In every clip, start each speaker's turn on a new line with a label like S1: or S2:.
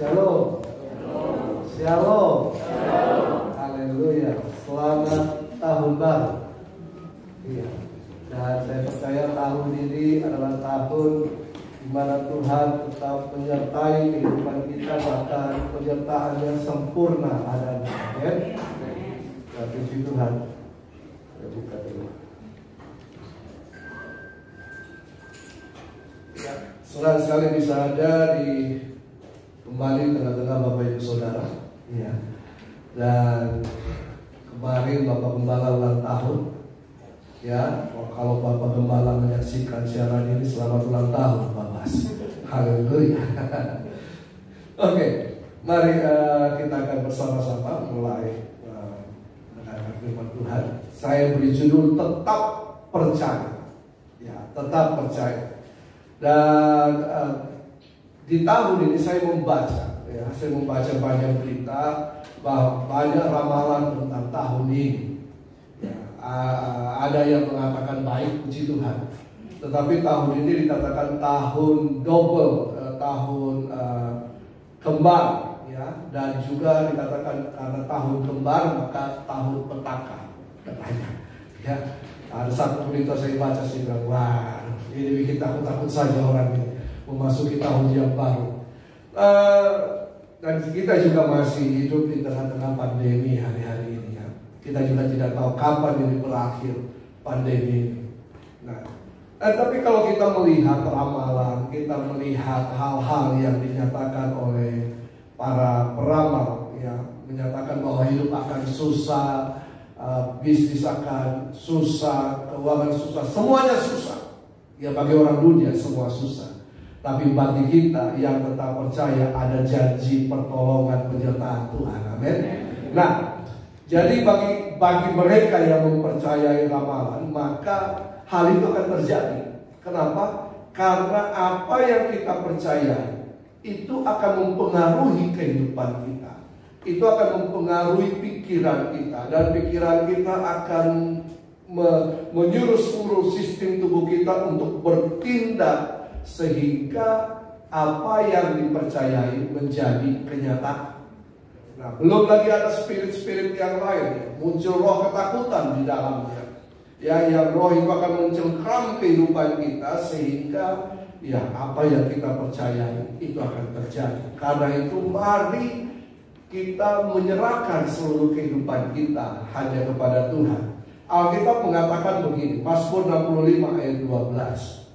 S1: Shalom. Shalom. Haleluya. Selamat tahun baru. Iya. Dan saya percaya tahun ini adalah tahun di mana Tuhan tetap menyertai kehidupan kita, bahkan penyertaannya sempurna adanya. Amin. Dan puji Tuhan. Saya buka dulu. Ya, senang sekali bisa ada di kembali tengah-tengah Bapak Ibu Saudara. Iya. Dan kemarin Bapak Gembala ulang tahun. Ya, kalau Bapak Gembala menyaksikan siaran ini, selamat ulang tahun Pak Bas. Haleluya. Oke, mari kita akan bersama-sama mulai mendengarkan firman Tuhan. Saya beri judul tetap percaya. Ya, tetap percaya. Dan di tahun ini saya membaca banyak berita, bahwa banyak ramalan tentang tahun ini. Ya, ada yang mengatakan baik, puji Tuhan. Tetapi tahun ini dikatakan tahun double, tahun kembar, ya. Dan juga dikatakan karena tahun kembar maka tahun petaka, katanya. Ya, ada satu berita saya baca, saya bilang, wah, ini bikin takut-takut saja orang ini memasuki tahun yang baru. Dan kita juga masih hidup di tengah-tengah pandemi hari-hari ini, ya. Kita juga tidak tahu kapan ini berakhir pandemi ini. Nah, tapi kalau kita melihat ramalan, kita melihat hal-hal yang dinyatakan oleh para peramal, ya, menyatakan bahwa hidup akan susah, bisnis akan susah, keuangan susah, semuanya susah. Ya, bagi orang dunia semua susah. Tapi bagi kita yang tetap percaya ada janji pertolongan penyertaan Tuhan. Amin. Nah, jadi bagi mereka yang mempercayai ramalan, maka hal itu akan terjadi. Kenapa? Karena apa yang kita percaya itu akan mempengaruhi kehidupan kita. Itu akan mempengaruhi pikiran kita, dan pikiran kita akan menyuruh seluruh sistem tubuh kita untuk bertindak sehingga apa yang dipercayai menjadi kenyataan. Nah, belum lagi ada spirit-spirit yang lain, ya. Muncul roh ketakutan di dalamnya, ya, yang roh itu akan mencengkram kehidupan kita sehingga ya apa yang kita percayai itu akan terjadi. Karena itu mari kita menyerahkan seluruh kehidupan kita hanya kepada Tuhan. Alkitab mengatakan begini, Mazmur 65 ayat 12.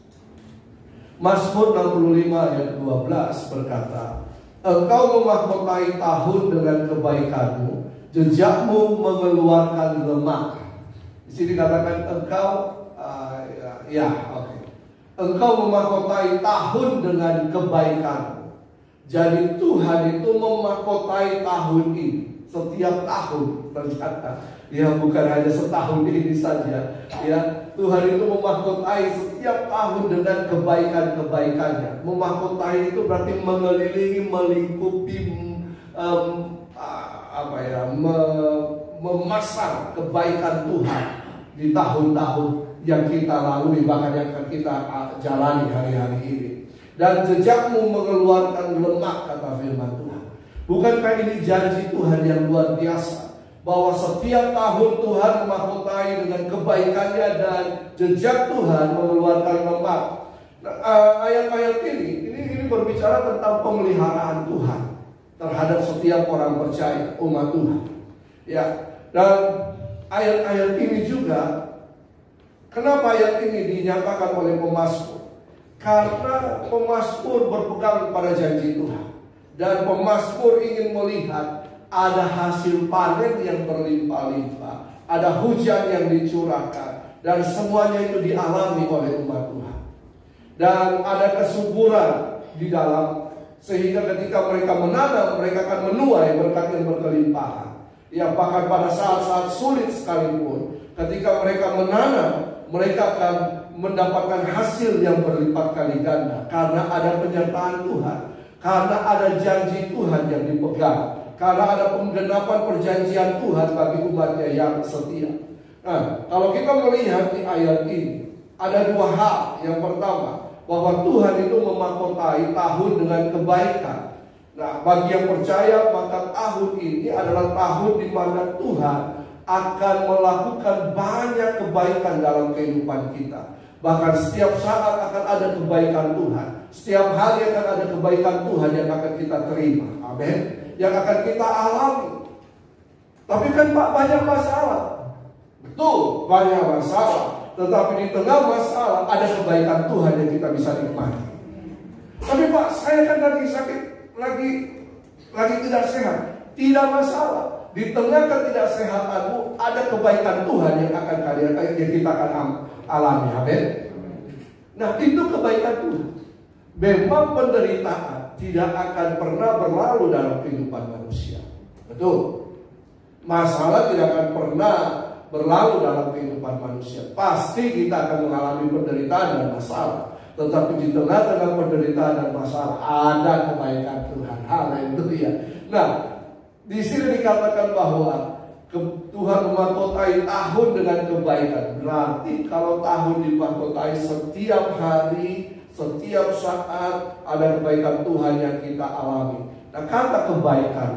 S1: Mazmur 65 ayat 12 berkata, Engkau memahkotai tahun dengan kebaikanmu, jejakmu mengeluarkan lemak. Di sini dikatakan engkau, engkau memahkotai tahun dengan kebaikanmu. Jadi Tuhan itu memahkotai tahun ini. Setiap tahun ternyata, ya, bukan hanya setahun ini saja, ya. Tuhan itu memahkotai setiap tahun dengan kebaikan-kebaikannya. Memahkotai itu berarti mengelilingi, melingkupi, memasang kebaikan Tuhan di tahun-tahun yang kita lalui, bahkan yang akan kita jalani hari-hari ini. Dan jejakmu mengeluarkan lemak, kata firman Tuhan. Bukankah ini janji Tuhan yang luar biasa, bahwa setiap tahun Tuhan memahkotai dengan kebaikannya dan jejak Tuhan mengeluarkan lemak. Nah, ayat-ayat ini berbicara tentang pemeliharaan Tuhan terhadap setiap orang percaya, umat Tuhan. Ya, dan ayat-ayat ini juga, kenapa ayat ini dinyatakan oleh pemazmur? Karena pemazmur berpegang pada janji Tuhan. Dan pemazmur ingin melihat ada hasil panen yang berlimpah-limpah, ada hujan yang dicurahkan, dan semuanya itu dialami oleh umat Tuhan. Dan ada kesuburan di dalam, sehingga ketika mereka menanam, mereka akan menuai berkat yang berkelimpahan. Ya, bahkan pada saat-saat sulit sekalipun, ketika mereka menanam, mereka akan mendapatkan hasil yang berlipat kali ganda, karena ada penyertaan Tuhan. Karena ada janji Tuhan yang dipegang, karena ada penggenapan perjanjian Tuhan bagi umatnya yang setia. Nah, kalau kita melihat di ayat ini, ada dua hal. Yang pertama, bahwa Tuhan itu memahkotai tahun dengan kebaikan. Nah, bagi yang percaya maka tahun ini adalah tahun di mana Tuhan akan melakukan banyak kebaikan dalam kehidupan kita. Bahkan setiap saat akan ada kebaikan Tuhan. Setiap hari akan ada kebaikan Tuhan yang akan kita terima. Amin. Yang akan kita alami. Tapi kan Pak, banyak masalah. Betul, banyak masalah. Tetapi di tengah masalah ada kebaikan Tuhan yang kita bisa nikmati. Tapi Pak, saya kan lagi sakit, lagi tidak sehat. Tidak masalah. Di tengah ketidaksehatanmu ada kebaikan Tuhan yang kita akan alami. Amin. Nah, itu kebaikan Tuhan. Memang penderitaan tidak akan pernah berlalu dalam kehidupan manusia. Betul. Masalah tidak akan pernah berlalu dalam kehidupan manusia. Pasti kita akan mengalami penderitaan dan masalah. Tetapi di tengah-tengah penderitaan dan masalah ada kebaikan Tuhan. Haleluya. Nah, di sini dikatakan bahwa Tuhan memahkotai tahun dengan kebaikan. Berarti kalau tahun dimahkotai setiap hari, setiap saat ada kebaikan Tuhan yang kita alami. Nah, kata kebaikan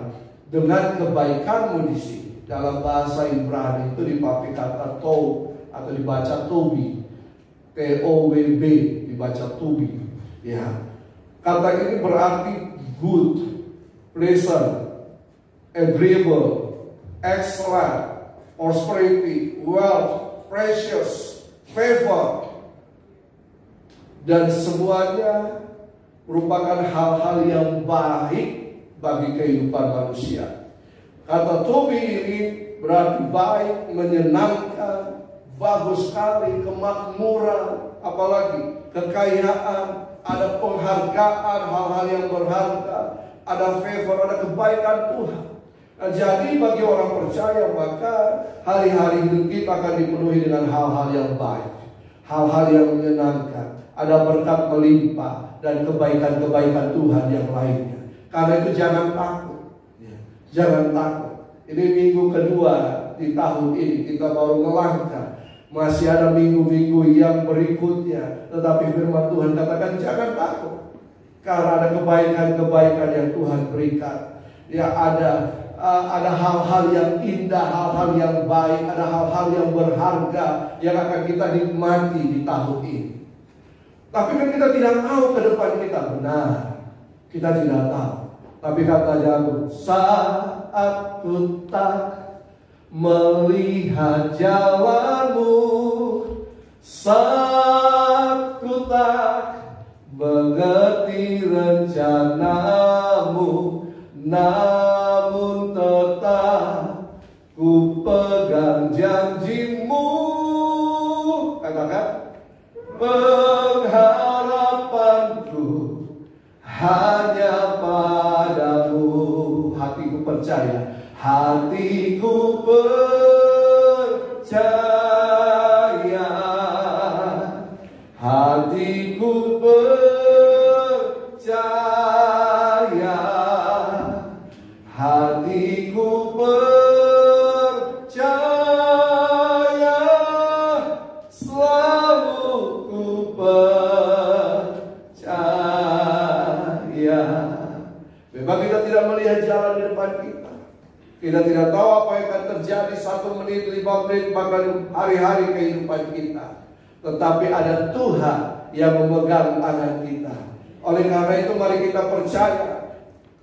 S1: dengan kebaikanmu di sini dalam bahasa Ibrani itu dipakai kata tov atau dibaca tobi, T-O-W-B, dibaca tobi. Ya, kata ini berarti good, pleasant, agreeable, excellent, prosperity, wealth, precious, favor, dan semuanya merupakan hal-hal yang baik bagi kehidupan manusia. Kata tobi ini berarti baik, menyenangkan, bagus sekali, kemakmuran, apalagi kekayaan, ada penghargaan, hal-hal yang berharga, ada favor, ada kebaikan Tuhan. Nah, jadi bagi orang percaya maka hari-hari hidup kita akan dipenuhi dengan hal-hal yang baik, hal-hal yang menyenangkan, ada berkat melimpah dan kebaikan-kebaikan Tuhan yang lainnya. Karena itu jangan takut. Jangan takut. Ini minggu kedua di tahun ini, kita baru melangkah. Masih ada minggu-minggu yang berikutnya. Tetapi firman Tuhan katakan jangan takut. Karena ada kebaikan-kebaikan yang Tuhan berikan. Ya, ada hal-hal yang indah, hal-hal yang baik, ada hal-hal yang berharga yang akan kita nikmati di tahun ini. Tapi kan kita tidak tahu ke depan kita. Benar, kita tidak tahu. Tapi kata Yakub, saat ku tak melihat jalanmu, saat ku tak mengerti rencanamu, namun tetap ku pegang janjimu. Katakan, pengharapanku hanya padamu. Hatiku percaya, hatiku percaya, hatiku percaya, hatiku percaya, selalu ku percaya. Memang kita tidak melihat jalan di depan kita. Kita tidak tahu apa yang akan terjadi 1 menit, 5 menit, bahkan hari-hari kehidupan kita. Tetapi ada Tuhan yang memegang tangan kita. Oleh karena itu mari kita percaya.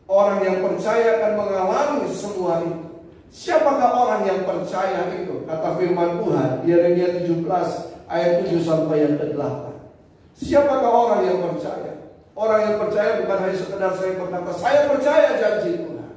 S1: Orang yang percaya akan mengalami semua itu. Siapakah orang yang percaya itu? Kata firman Tuhan, Yeremia 17 ayat 7 sampai yang ke-8. Siapakah orang yang percaya? Orang yang percaya bukan hanya sekedar saya berkata, saya percaya janji Tuhan.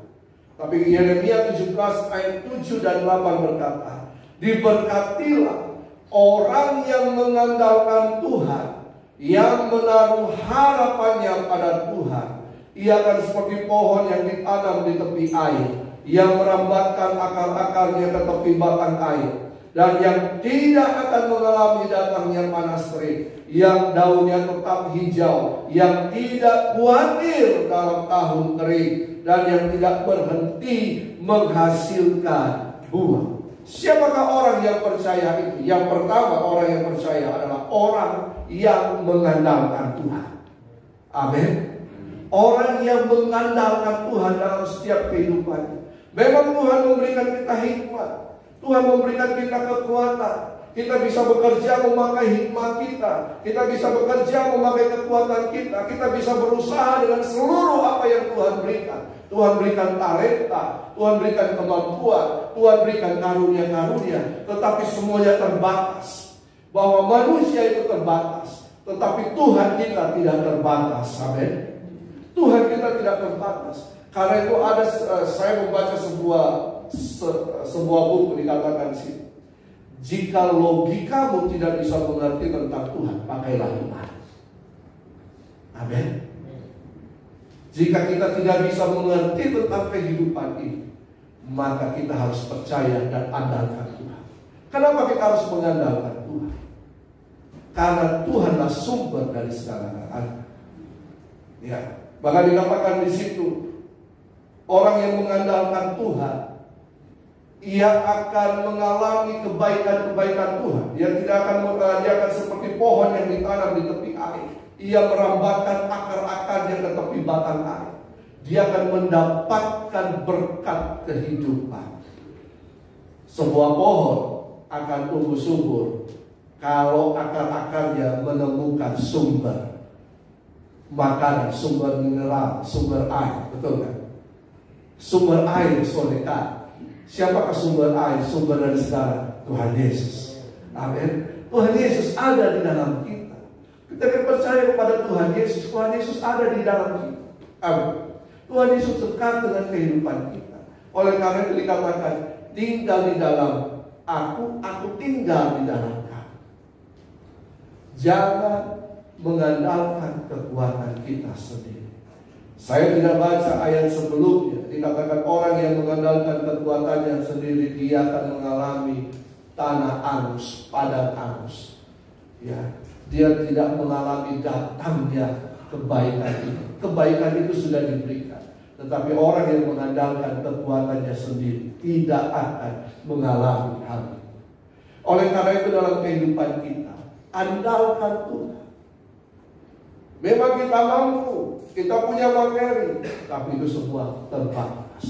S1: Tapi Yeremia 17 ayat 7 dan 8 berkata, diberkatilah orang yang mengandalkan Tuhan, yang menaruh harapannya pada Tuhan. Ia akan seperti pohon yang ditanam di tepi air, yang merambatkan akar-akarnya ke tepi batang air, dan yang tidak akan mengalami datangnya panas terik, yang daunnya tetap hijau, yang tidak khawatir dalam tahun kering, dan yang tidak berhenti menghasilkan buah. Siapakah orang yang percaya itu? Yang pertama, orang yang percaya adalah orang yang mengandalkan Tuhan. Amin. Orang yang mengandalkan Tuhan dalam setiap kehidupannya. Memang Tuhan memberikan kita hikmat, Tuhan memberikan kita kekuatan. Kita bisa bekerja memakai hikmat kita, kita bisa bekerja memakai kekuatan kita bisa berusaha dengan seluruh apa yang Tuhan berikan. Tuhan berikan talenta, Tuhan berikan kemampuan, Tuhan berikan karunia-karunia, tetapi semuanya terbatas. Bahwa manusia itu terbatas, tetapi Tuhan kita tidak terbatas. Amin. Tuhan kita tidak terbatas. Karena itu ada, saya membaca sebuah buku dikatakan sih, jika logikamu tidak bisa mengerti tentang Tuhan, pakailah iman. Amin. Jika kita tidak bisa mengerti tentang kehidupan ini, maka kita harus percaya dan andalkan Tuhan. Kenapa kita harus mengandalkan Tuhan? Karena Tuhanlah sumber dari segala-galanya. Ya, bahkan dikatakan di situ, orang yang mengandalkan Tuhan, ia akan mengalami kebaikan-kebaikan Tuhan. Dia akan seperti pohon yang ditanam di tepi air. Ia merambatkan akar-akarnya ke tepi batang air. Dia akan mendapatkan berkat kehidupan. Sebuah pohon akan tumbuh subur kalau akar-akarnya menemukan sumber makanan, sumber mineral, sumber air. Betul kan? Sumber air solekan. Siapakah sumber air? Sumber dari segala, Tuhan Yesus. Amin. Tuhan Yesus ada di dalam kita. Kita akan percaya kepada Tuhan Yesus. Tuhan Yesus ada di dalam kita. Amin. Tuhan Yesus dekat dengan kehidupan kita. Oleh karena itu dikatakan, tinggal di dalam aku tinggal di dalam kamu. Jangan mengandalkan kekuatan kita sendiri. Saya tidak baca ayat sebelumnya. Dikatakan orang yang mengandalkan kekuatannya sendiri, dia akan mengalami tanah angus, padang angus. Ya, dia tidak mengalami datangnya kebaikan itu. Kebaikan itu sudah diberikan. Tetapi orang yang mengandalkan kekuatannya sendiri tidak akan mengalami hal itu. Oleh karena itu dalam kehidupan kita, andalkan Tuhan. Memang kita mampu, kita punya materi, tapi itu semua terbatas.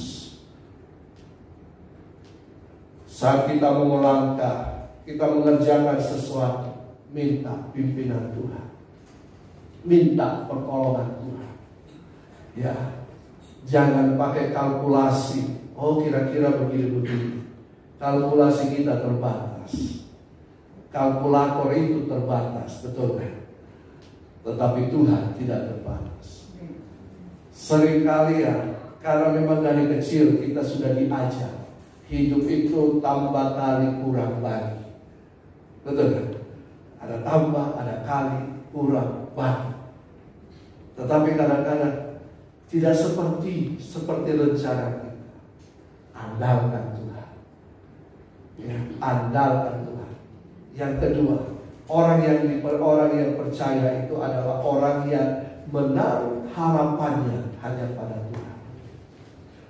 S1: Saat kita mau melangkah, kita mengerjakan sesuatu, minta pimpinan Tuhan, minta pertolongan Tuhan. Ya, jangan pakai kalkulasi. Oh, kira-kira begini-begini. Kalkulasi kita terbatas. Kalkulator itu terbatas, betul kan? Tetapi Tuhan tidak terbatas. Seringkali ya, karena memang dari kecil kita sudah diajar hidup itu tambah kali kurang lagi. Betul kan? Ada tambah, ada kali, kurang, bagi. Tetapi kadang-kadang tidak seperti rencana kita. Andalkan Tuhan. Ya, andalkan Tuhan. Yang kedua, orang yang percaya itu adalah orang yang menaruh harapannya hanya pada Tuhan.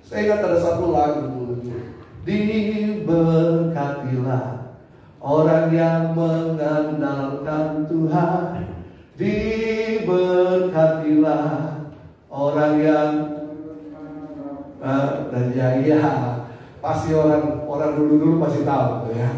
S1: Saya ingat ada satu lagu dulu. Diberkatilah orang yang mengandalkan Tuhan. Diberkatilah orang yang dan ya pasti orang dulu pasti tahu ya.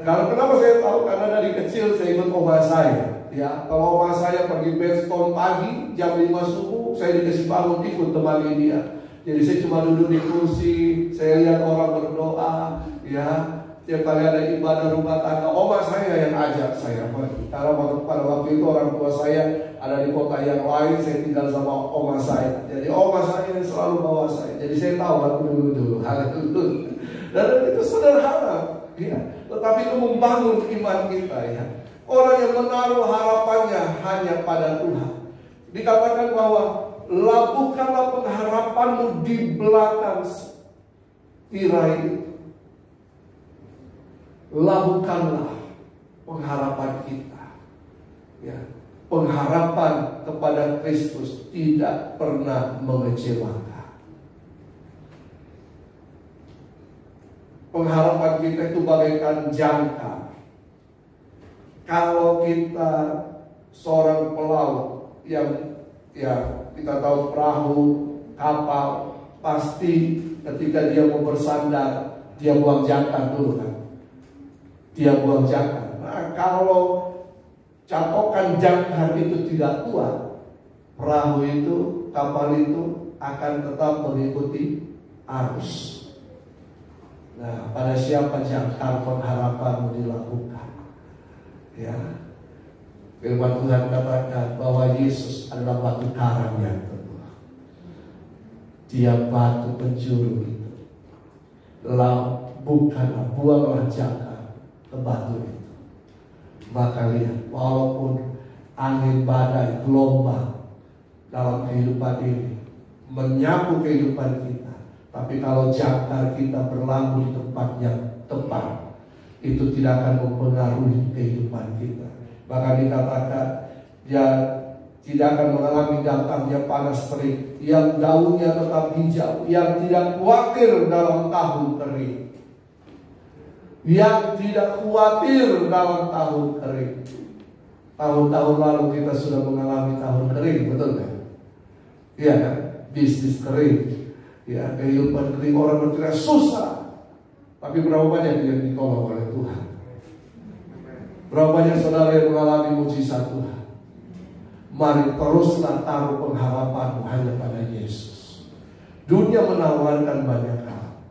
S1: Kenapa saya tahu? Karena dari kecil saya ikut oma saya. Ya, kalau oma saya pergi bedstone pagi jam 5 subuh, saya dikasih bangun ikut temani dia. Jadi saya cuma duduk di kursi, saya lihat orang berdoa, ya. Tiap kali ada ibadah rumah tangga, oma saya yang ajak saya pergi. Karena pada waktu itu orang tua saya ada di kota yang lain, saya tinggal sama oma saya. Jadi oma saya yang selalu bawa saya. Jadi saya tahu waktu dulu hal itu. Dan itu sederhana. Ya, tetapi itu membangun iman kita ya. Orang yang menaruh harapannya hanya pada Tuhan. Dikatakan bahwa labuhkanlah pengharapanmu di belakang tirai itu. Labuhkanlah pengharapan kita. Ya, pengharapan kepada Kristus tidak pernah mengecewakan. Pengharapan kita itu bagaikan jangka. Kalau kita seorang pelaut yang kita tahu perahu, kapal, pasti ketika dia mau bersandar, dia buang jangkar dulu kan. Dia buang jangkar. Nah, kalau catokan jangkar itu tidak kuat, perahu itu, kapal itu akan tetap mengikuti arus. Nah, pada siapa jangkar pengharapanmu dilakukan? Ya, firman Tuhan katakan bahwa Yesus adalah batu karang yang teguh. Dia batu penjuru itu. Buanglah jangkar ke batu itu. Maka lihat, walaupun angin badai, gelombang dalam kehidupan ini menyapu kehidupan kita, tapi kalau jangkar kita berlabuh di tempat yang tepat, itu tidak akan mempengaruhi kehidupan kita. Bahkan dikatakan dia tidak akan mengalami datangnya panas terik, yang daunnya tetap hijau, yang tidak khawatir dalam tahun kering. Yang tidak khawatir dalam tahun kering. Tahun-tahun lalu kita sudah mengalami tahun kering, betul kan? Iya kan? Bisnis kering, ya, kehidupan kering, orang berteriak susah. Tapi berapa banyak yang ditolong oleh Tuhan? Berapa banyak saudara yang mengalami mujizat Tuhan? Mari teruslah taruh pengharapanmu hanya pada Yesus. Dunia menawarkan banyak hal,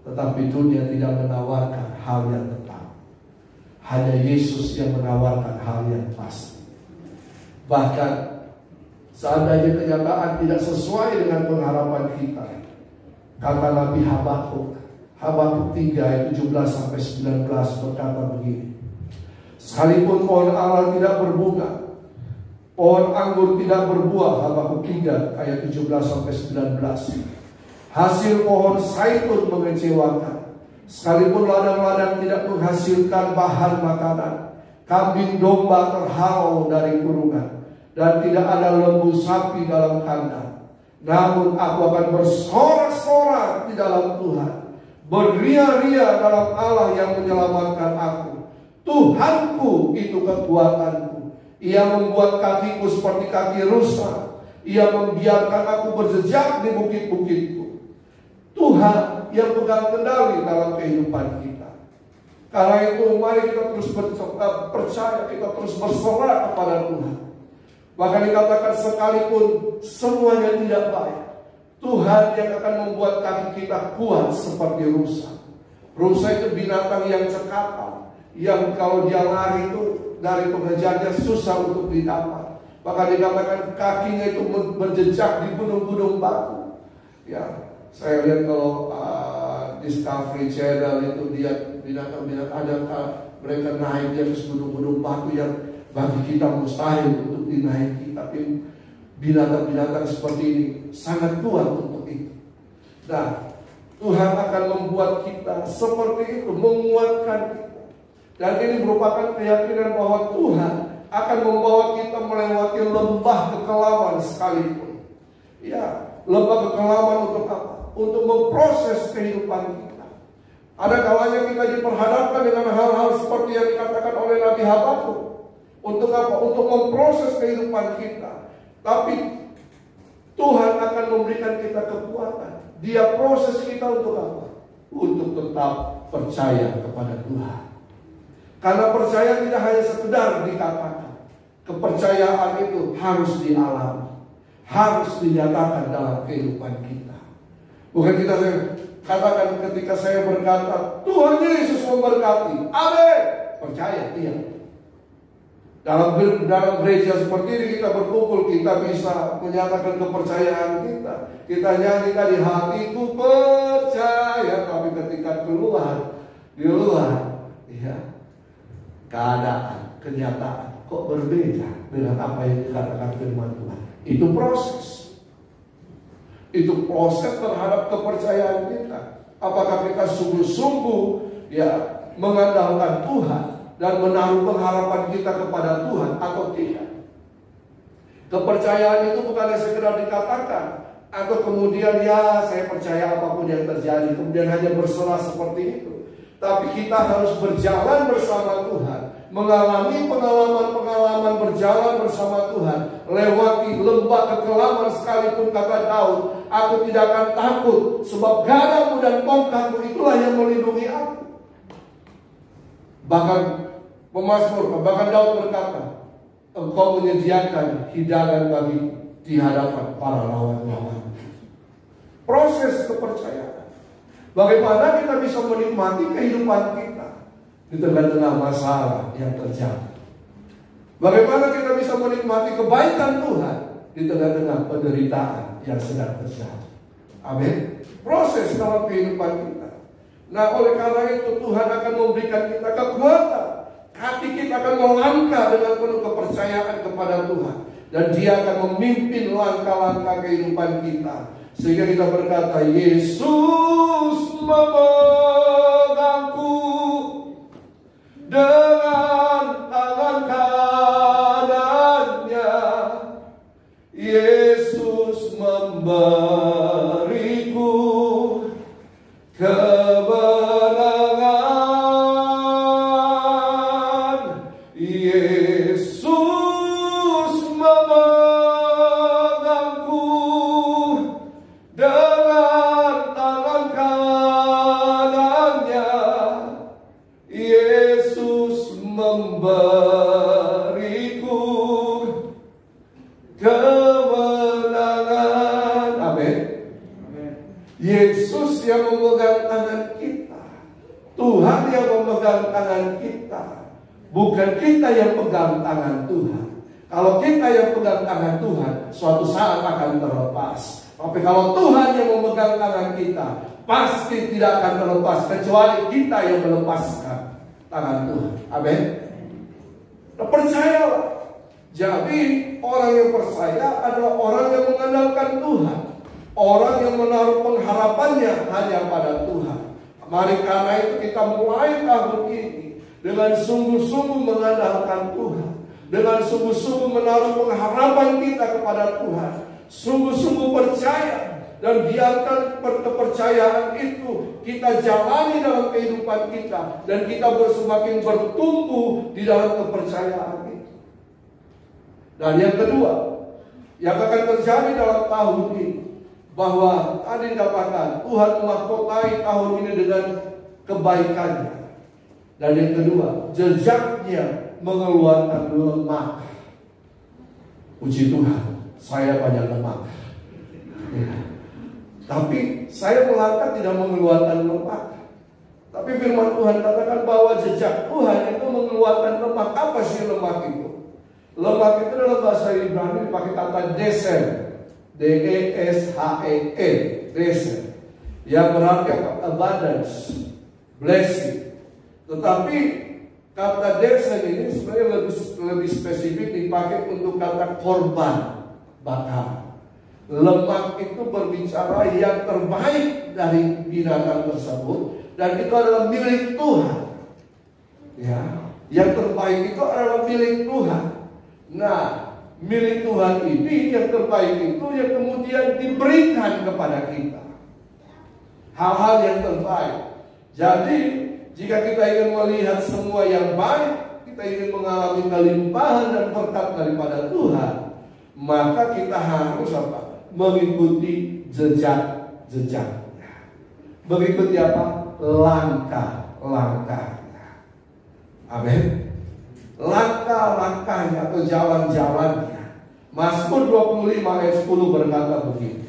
S1: tetapi dunia tidak menawarkan hal yang tetap. Hanya Yesus yang menawarkan hal yang pasti. Bahkan seandainya kenyataan tidak sesuai dengan pengharapan kita, kata Nabi Habakuk 3 ayat 17-19 berkata begini: sekalipun pohon ara tidak berbunga, pohon anggur tidak berbuah, Habakuk 3 ayat 17-19. Hasil pohon zaitun mengecewakan, sekalipun ladang-ladang tidak menghasilkan bahan makanan, kambing domba terhalau dari kurungan, dan tidak ada lembu sapi dalam kandang. Namun aku akan bersorak-sorak di dalam Tuhan, beria-ria dalam Allah yang menyelamatkan aku. Tuhanku itu kekuatanku. Ia membuat kakiku seperti kaki rusa. Ia membiarkan aku berjejak di bukit-bukitku. Tuhan yang pegang kendali dalam kehidupan kita. Karena itu mari kita terus percaya, kita terus berserah kepada Tuhan. Bahkan dikatakan sekalipun semuanya tidak baik, Tuhan yang akan membuat kaki kita kuat seperti rusa. Rusa itu binatang yang cekatan, yang kalau dia lari itu dari pengejarnya susah untuk didapat. Bahkan dikatakan kakinya itu berjejak di gunung-gunung batu. Ya, saya lihat kalau Discovery Channel itu dia binatang-binatang, ada mereka naik di atas gunung-gunung batu yang bagi kita mustahil untuk dinaiki, tapi binatang-binatang seperti ini sangat kuat untuk itu. Nah, Tuhan akan membuat kita seperti itu, menguatkan kita. Dan ini merupakan keyakinan bahwa Tuhan akan membawa kita melewati lembah kekelaman sekalipun. Ya, lembah kekelaman untuk apa? Untuk memproses kehidupan kita. Ada kalanya kita diperhadapkan dengan hal-hal seperti yang dikatakan oleh Nabi Habakuk. Untuk apa? Untuk memproses kehidupan kita. Tapi Tuhan akan memberikan kita kekuatan. Dia proses kita untuk apa? Untuk tetap percaya kepada Tuhan. Karena percaya tidak hanya sekedar dikatakan. Kepercayaan itu harus dialami, harus dinyatakan dalam kehidupan kita. Bukan kita katakan ketika saya berkata Tuhan Yesus memberkati, amin, percaya, iya. Dalam gereja seperti ini kita berkumpul, kita bisa menyatakan kepercayaan kita. Kita nyanyi tadi, hatiku percaya, tapi ketika di luar, ya, keadaan, kenyataan kok berbeda dengan apa yang dikatakan firman Tuhan. Itu proses. Itu proses terhadap kepercayaan kita. Apakah kita sungguh-sungguh ya mengandalkan Tuhan dan menaruh pengharapan kita kepada Tuhan atau tidak? Kepercayaan itu bukan sekedar dikatakan atau kemudian ya saya percaya apapun yang terjadi, kemudian hanya berserah seperti itu. Tapi kita harus berjalan bersama Tuhan, mengalami pengalaman-pengalaman berjalan bersama Tuhan, lewati lembah kekelaman sekalipun, kata Daud, aku tidak akan takut, sebab gadamu dan tongkatmu itulah yang melindungi aku. Bahkan Daud berkata, engkau menyediakan hidangan bagi di hadapan para lawan-lawan. Proses kepercayaan. Bagaimana kita bisa menikmati kehidupan kita di tengah-tengah masalah yang terjadi. Bagaimana kita bisa menikmati kebaikan Tuhan di tengah-tengah penderitaan yang sedang terjadi. Amin. Proses dalam kehidupan kita. Nah, oleh karena itu Tuhan akan memberikan kita kekuatan. Hati kita akan melangkah dengan penuh kepercayaan kepada Tuhan. Dan Dia akan memimpin langkah-langkah kehidupan kita. Sehingga kita berkata, Yesus memegangku dengan tangan kanannya. Yesus memberiku kemenangan. Yesus memegangku dengan tangan kanannya. Yesus memberiku kemenangan. Amin. Yesus yang memegang tangan kita, Tuhan yang memegang tangan kita, bukan kita yang pegang tangan Tuhan. Kalau kita yang pegang tangan Tuhan, suatu saat akan terlepas. Tapi kalau Tuhan yang memegang tangan kita, pasti tidak akan terlepas, kecuali kita yang melepaskan tangan Tuhan. Amin. Nah, percayalah. Jadi orang yang percaya adalah orang yang mengandalkan Tuhan, orang yang menaruh pengharapannya hanya pada Tuhan. Mari karena itu kita mulai tahun ini dengan sungguh-sungguh mengandalkan Tuhan, dengan sungguh-sungguh menaruh pengharapan kita kepada Tuhan, sungguh-sungguh percaya, dan biarkan kepercayaan itu kita jalani dalam kehidupan kita, dan kita semakin bertumbuh di dalam kepercayaan itu. Dan yang kedua yang akan terjadi dalam tahun ini, bahwa tadi dikatakan Tuhan memahkotai tahun ini dengan kebaikannya. Dan yang kedua, jejaknya mengeluarkan lemak. Puji Tuhan, saya banyak lemak. Ya. Tapi saya melangkah tidak mengeluarkan lemak. Tapi firman Tuhan katakan bahwa jejak Tuhan itu mengeluarkan lemak. Apa sih lemak itu? Lemak itu dalam bahasa Ibrani dipakai kata desen, D-E-S-H-E-N, desen, yang berarti abundance, blessing. Tetapi kata desen ini sebenarnya lebih spesifik dipakai untuk kata korban bakar. Lemak itu berbicara yang terbaik dari binatang tersebut, dan itu adalah milik Tuhan. Ya, yang terbaik itu adalah milik Tuhan. Nah, milik Tuhan ini yang terbaik itu yang kemudian diberikan kepada kita. Hal-hal yang terbaik. Jadi, jika kita ingin melihat semua yang baik, kita ingin mengalami kelimpahan dan berkat daripada Tuhan, maka kita harus apa? Mengikuti jejak-jejak. Mengikuti apa? Langkah-langkahnya. Amin. Langkah-langkahnya atau jalan-jalannya. Mazmur 25 ayat 10 berkata begini.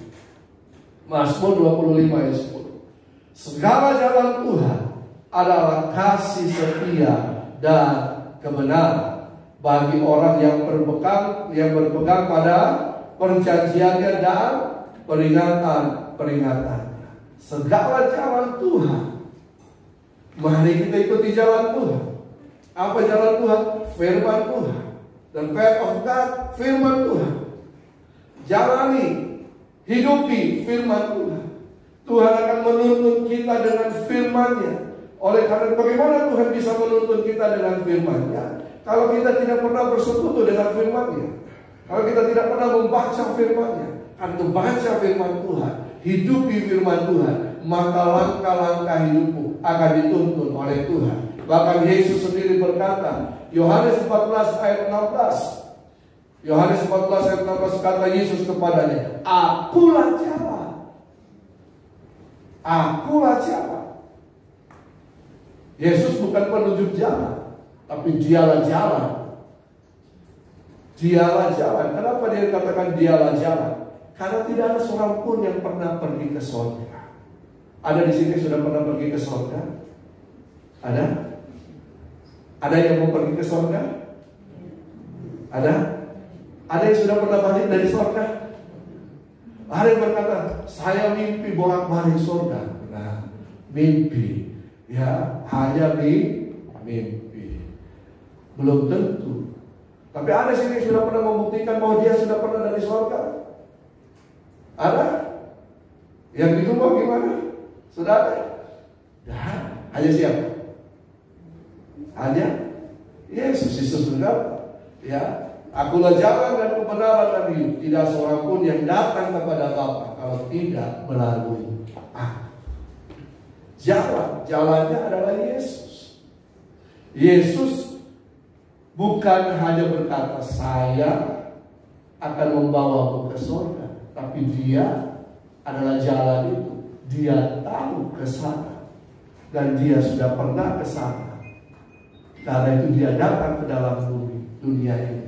S1: Mazmur 25 ayat 10. Segala jalan Tuhan adalah kasih setia dan kebenaran bagi orang yang berpegang pada perjanjiannya dan peringatan-peringatannya. Segala jalan Tuhan. Mari kita ikuti jalan Tuhan. Apa jalan Tuhan? Firman Tuhan. The path of God, firman Tuhan. Jalani, hidupi firman Tuhan. Tuhan akan menuntun kita dengan firman-Nya. Oleh karena bagaimana Tuhan bisa menuntun kita dengan firman-Nya? Kalau kita tidak pernah bersekutu dengan firman-Nya, kalau kita tidak pernah membaca firman-Nya, atau baca firman Tuhan, hidupi firman Tuhan, maka langkah-langkah hidupmu akan dituntun oleh Tuhan. Bahkan Yesus sendiri berkata, Yohanes 14 ayat 16, Yohanes 14 ayat 16 kata Yesus kepadanya, "Akulah jalan. Akulah jalan." Yesus bukan penunjuk jalan, tapi dialah jalan. Dialah jalan. Kenapa dia katakan dialah jalan? Karena tidak ada seorang pun yang pernah pergi ke surga. Ada di sini sudah pernah pergi ke surga? Ada? Ada yang mau pergi ke surga? Ada? Ada yang sudah pernah balik dari surga? Ada yang berkata, saya mimpi bolak-balik surga. Nah, mimpi, ya hanya mimpi. Belum tentu. Tapi ada sini yang sudah pernah membuktikan bahwa dia sudah pernah dari surga. Ada? Yang itu mau gimana? Sudah ada? Nah, hanya siapa? Hanya Yesus. Yesus berkata, ya, akulah jalan dan kebenaran dan hidup. Tidak seorang pun yang datang kepada Bapa kalau tidak melalui aku. Jalannya adalah Yesus. Yesus bukan hanya berkata, saya akan membawamu ke surga, tapi dia adalah jalan itu. Dia tahu ke sana dan dia sudah pernah ke sana. Karena itu dia datang ke dalam dunia ini.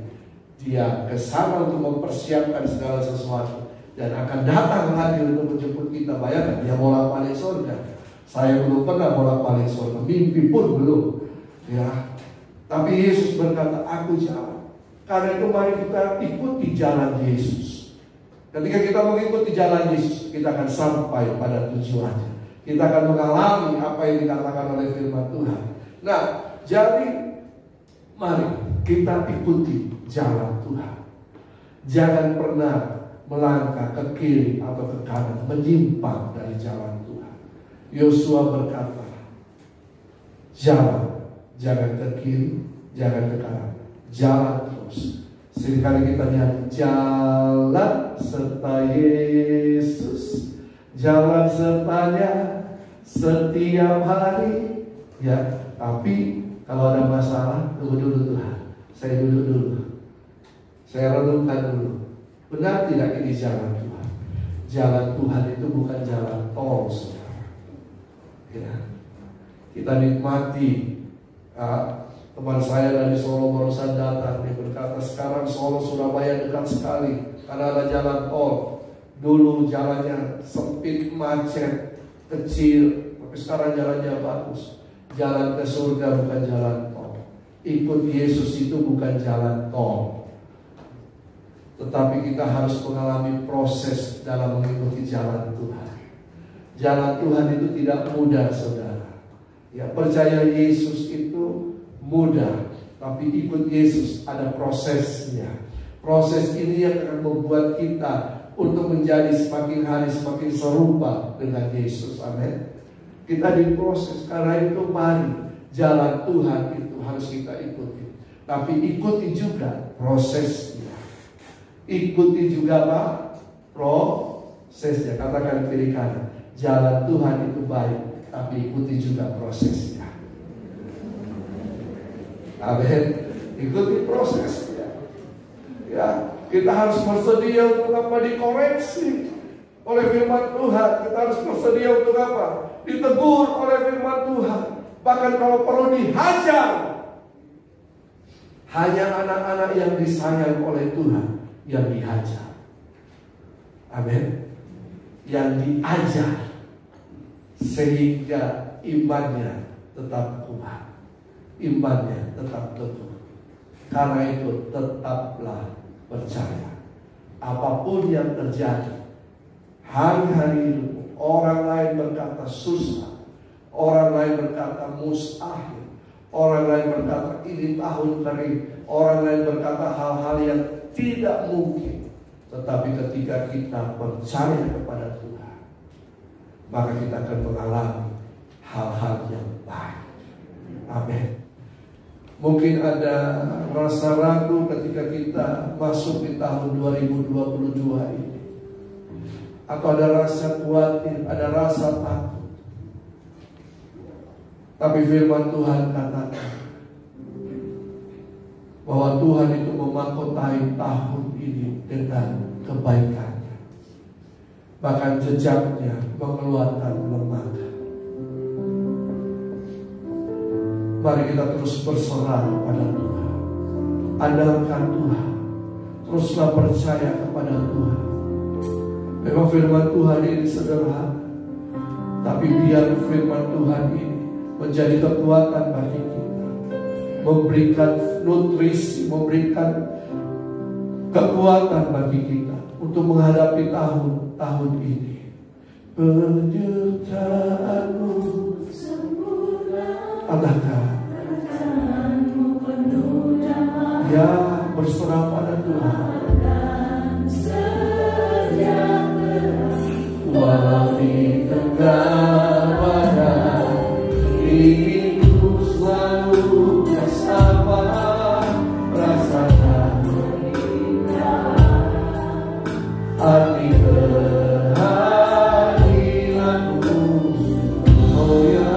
S1: Dia ke sana untuk mempersiapkan segala sesuatu dan akan datang lagi untuk menjemput kita. Bayangkan, dia bolak-balik surga. Saya belum pernah bolak-balik surga, mimpi pun belum. Ya, tapi Yesus berkata, aku jalan. Karena itu mari kita ikuti jalan Yesus. Ketika kita mengikuti jalan Yesus, kita akan sampai pada tujuannya. Kita akan mengalami apa yang dikatakan oleh firman Tuhan. Nah, jadi mari kita ikuti jalan Tuhan. Jangan pernah melangkah ke kiri atau ke kanan, menyimpang dari jalan Tuhan. Yosua berkata, jangan ke kiri, jangan ke kanan, jalan terus. Seringkali kita lihat jalan serta Yesus, jalan sertanya setiap hari. Ya, tapi kalau ada masalah, tunggu dulu Tuhan. Saya duduk dulu. Saya renungkan dulu. Benar tidak ini jalan Tuhan? Jalan Tuhan itu bukan jalan tol, saudara. Ya. Kita nikmati. Teman saya dari Solo barusan datang, dia berkata sekarang Solo Surabaya dekat sekali karena ada jalan tol. Dulu jalannya sempit, macet, kecil, tapi sekarang jalannya bagus. Jalan ke surga bukan jalan tol. Ikut Yesus itu bukan jalan tol, tetapi kita harus mengalami proses dalam mengikuti jalan Tuhan. Jalan Tuhan itu tidak mudah, saudara. Ya, percaya Yesus itu mudah, tapi ikut Yesus ada prosesnya. Proses ini yang akan membuat kita untuk menjadi semakin hari semakin serupa dengan Yesus. Amin. Kita diproses, karena itu mari jalan Tuhan itu harus kita ikuti. Tapi ikuti juga prosesnya. Ikuti juga apa? Prosesnya. Katakan kiri kanan. Jalan Tuhan itu baik, tapi ikuti juga prosesnya. Amin. Ikuti prosesnya. Ya, kita harus bersedia untuk apa? Dikoreksi oleh firman Tuhan. Kita harus bersedia untuk apa? Ditegur oleh firman Tuhan. Bahkan kalau perlu dihajar. Hanya anak-anak yang disayang oleh Tuhan yang dihajar. Amin. Yang diajar sehingga imannya tetap kuat, imannya tetap teguh. Karena itu tetaplah percaya. Apapun yang terjadi, hari-hari hidupmu, orang lain berkata susah, orang lain berkata mustahil, orang lain berkata ini tahun kering, orang lain berkata hal-hal yang tidak mungkin. Tetapi ketika kita percaya kepada Tuhan, maka kita akan mengalami hal-hal yang baik. Amin. Mungkin ada rasa ragu ketika kita masuk di tahun 2022 ini. Atau ada rasa khawatir, ada rasa takut. Tapi firman Tuhan katakan, bahwa Tuhan itu memahkotai tahun ini dengan kebaikannya. Bahkan jejaknya mengeluarkan lemah. Mari kita terus berserah pada Tuhan. Andalkan Tuhan. Teruslah percaya kepada Tuhan. Memang firman Tuhan ini sederhana, tapi biar firman Tuhan ini menjadi kekuatan bagi kita, memberikan nutrisi, memberikan kekuatan bagi kita untuk menghadapi tahun ini. Penyertaan-Mu sempurna, adakah ya berserah pada Tuhan. Walau di tengah badai, inginku selalu bersama. Rasakan arti kehadiran-Mu, oh ya.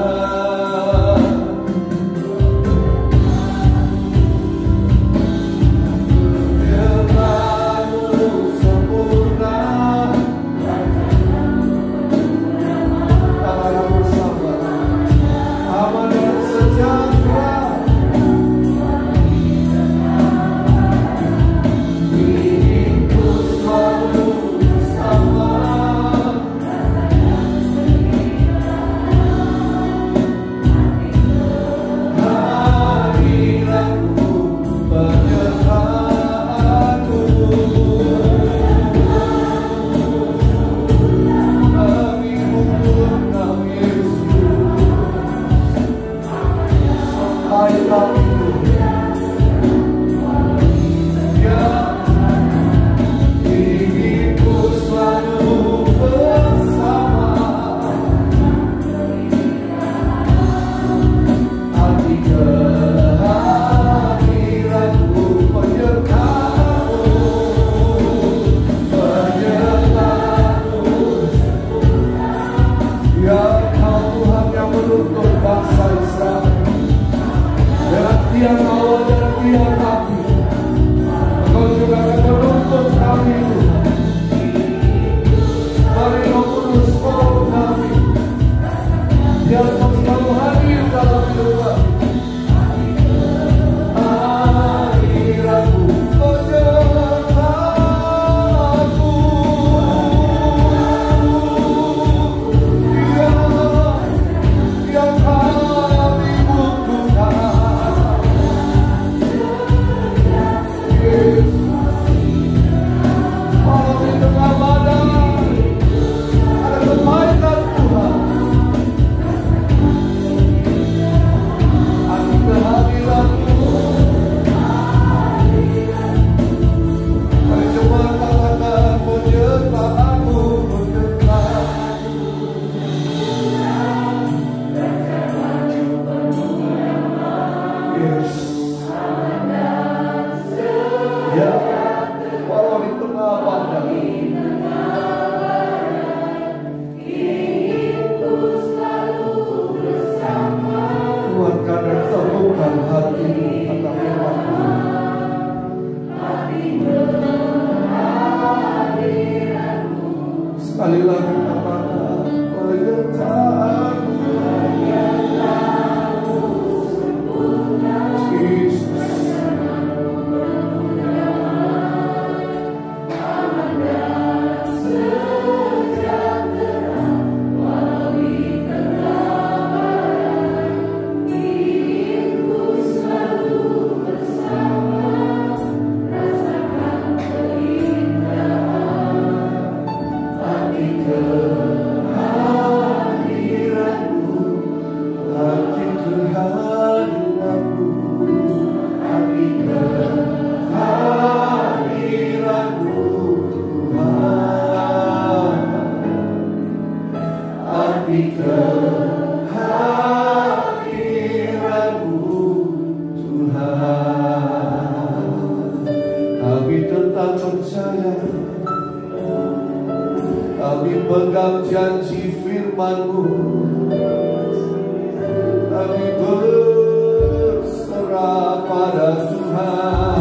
S1: Kami berserah pada Tuhan.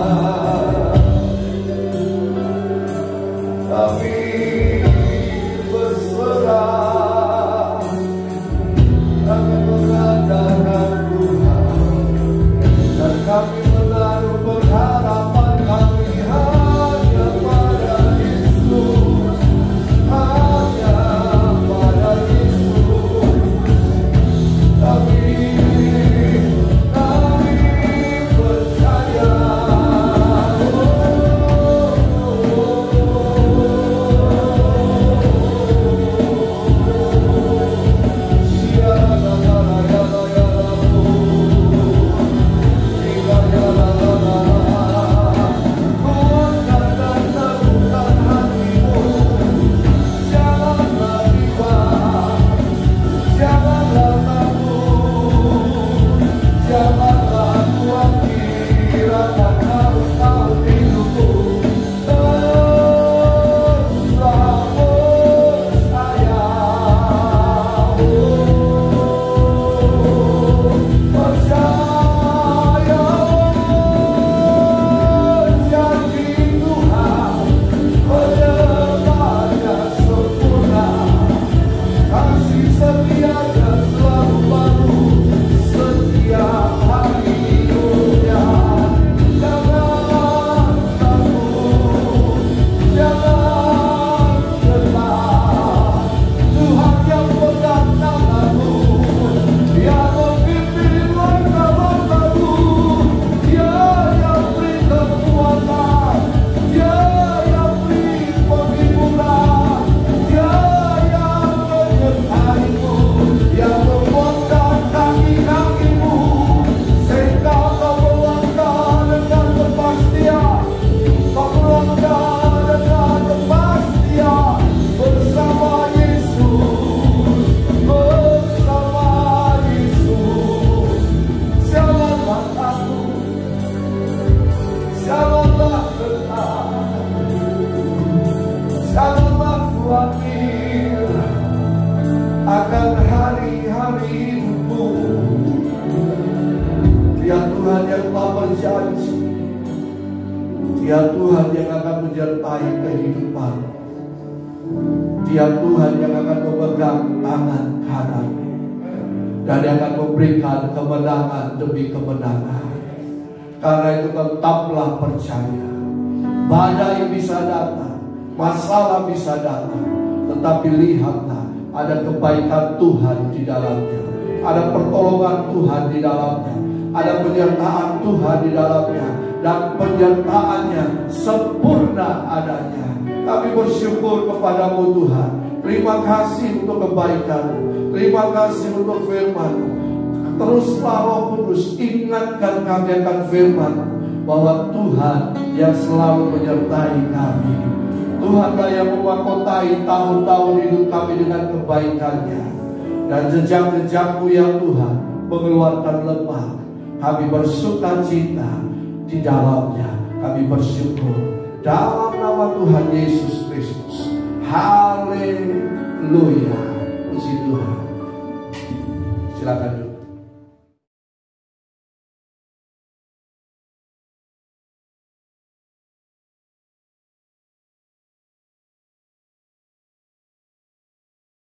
S1: Kami berserah, kami mengandalkan Tuhan, dan kami menaruh pengharapan kami hanya pada Yesus, hanya pada Yesus. Kami percaya. Akan hari-hari hidupmu. Dia Tuhan yang telah berjanji, Dia Tuhan yang akan menyertai kehidupan, Dia Tuhan yang akan memegang tangan kanan, dan yang akan memberikan kemenangan demi kemenangan. Karena itu tetaplah percaya. Badai bisa datang, masalah bisa datang, tetapi lihatlah, ada kebaikan Tuhan di dalamnya, ada pertolongan Tuhan di dalamnya, ada penyertaan Tuhan di dalamnya, dan penyertaannya sempurna adanya. Kami bersyukur kepadamu Tuhan. Terima kasih untuk kebaikan-Mu, terima kasih untuk firman-Mu. Teruslah Roh Kudus ingatkan kami akan firman-Mu, bahwa Tuhan yang selalu menyertai kami. Tuhanlah yang memahkotai tahun-tahun hidup kami dengan kebaikannya, dan jejak-jejak-Mu ya Tuhan mengeluarkan lemah. Kami bersukacita di dalamnya. Kami bersyukur dalam nama Tuhan Yesus Kristus. Haleluya. Puji Tuhan. Silakan duduk.